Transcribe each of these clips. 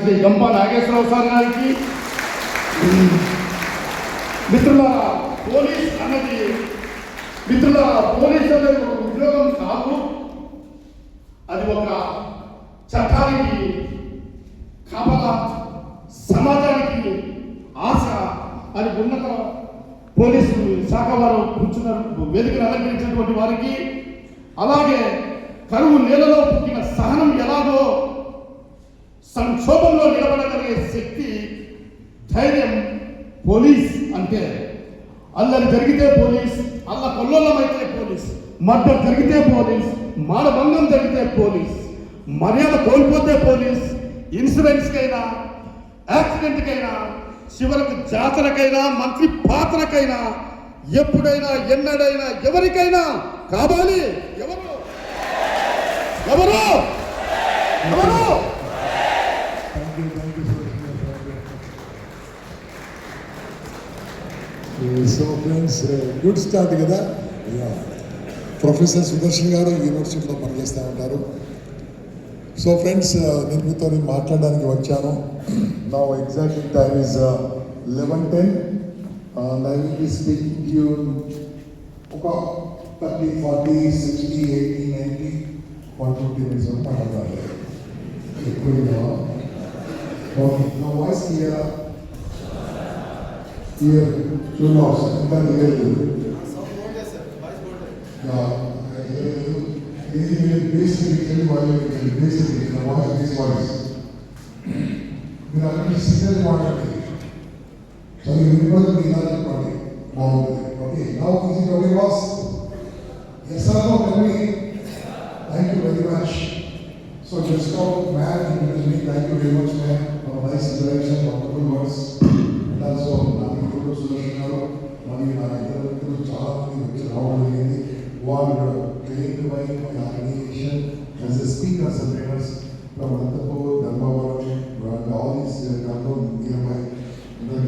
శ్రీ గంప నాగేశ్వరరావు సార్ గారికి. మిత్రులారా, పోలీస్ అనేది ఒక ఉద్యోగం కాదు, అది ఒక చట్టానికి కాపలా, సమాజానికి ఆశ అని ఉన్నత పోలీసు శాఖ వారు కూర్చున్నారు వేదికను అలంకరించినటువంటి వారికి. అలాగే కరువు నేలలో పుట్టిన సహనం ఎలాగో సంక్షోభంలో నిలబడగలిగే శక్తి, ధైర్యం పోలీస్ అంటే. అల్లరి జరిగితే పోలీస్, కొల్లోలమైతే పోలీస్, మర్డర్ జరిగితే పోలీస్, మానభంగం జరిగితే పోలీస్, మర్యాద కోల్పోతే పోలీస్, ఇన్సూరెన్స్కైనా యాక్సిడెంట్కైనా చివరకు జాతరకైనా మంత్రి పాత్రకైనా ఎప్పుడైనా ఎన్నడైనా ఎవరికైనా కావాలి. ఎవరు ఎవరు ఎవరు సో ఫ్రెండ్స్, గుడ్ స్టార్ట్ కదా. ప్రొఫెసర్ సుదర్శన్ గారు యూనివర్సిటీలో పనిచేస్తూ ఉంటారు. సో ఫ్రెండ్స్, నేను మీతో మాట్లాడడానికి వచ్చాను. నా exact time is 11:10 and I will be speaking to you ఒక 30, 40, 60, 80, 90, 150 minutes of మాట్లాడాలి. ఓకే, నా వాయిస్ క్లియర్? క్లియర్, టూ లాస్ ఇంకా క్లియర్ లేదు. basically the voice is voice. మీరు అక్కడ సిగ్నల్ మాట్లాడండి. సో ఈ వినోదం ఇలా చెప్పండి, బాగుంటుంది. Okay, now is it okay boss? Yes or no? Thank you very much. So just man thank you very much man for nice interaction, wonderful words. And also నా మిత్రుడు సుదర్శన్ గారు మరియు నా ఇతర మిత్రులు చాలా మంది వచ్చి రావడం జరిగింది. వాళ్ళు trained by my organization as a speakers and trainers from Anantapur, Dharmavaram, and all these Kanpur nearby.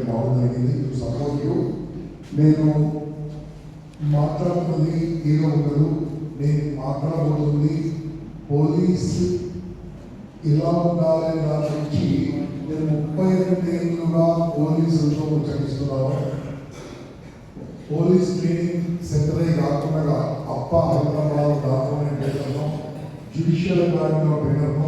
రావడం జరిగింది టు సపోర్ట్ యూ. నేను మాట్లాడుతున్నది ఏదో ఉండదు, నేను మాట్లాడబోతుంది పోలీస్ ఇలా ఉండాలని దాని నుంచి నేను 32 ఏళ్ళుగా పోలీసులతో ముచ్చటిస్తున్నాను. పోలీస్ ట్రైనింగ్ సెంటరే కాకుండా హైదరాబాద్ డాక్టర్ ట్రైనర్ను, జ్యుడిషియల్ గార్డులో ట్రైనర్ను,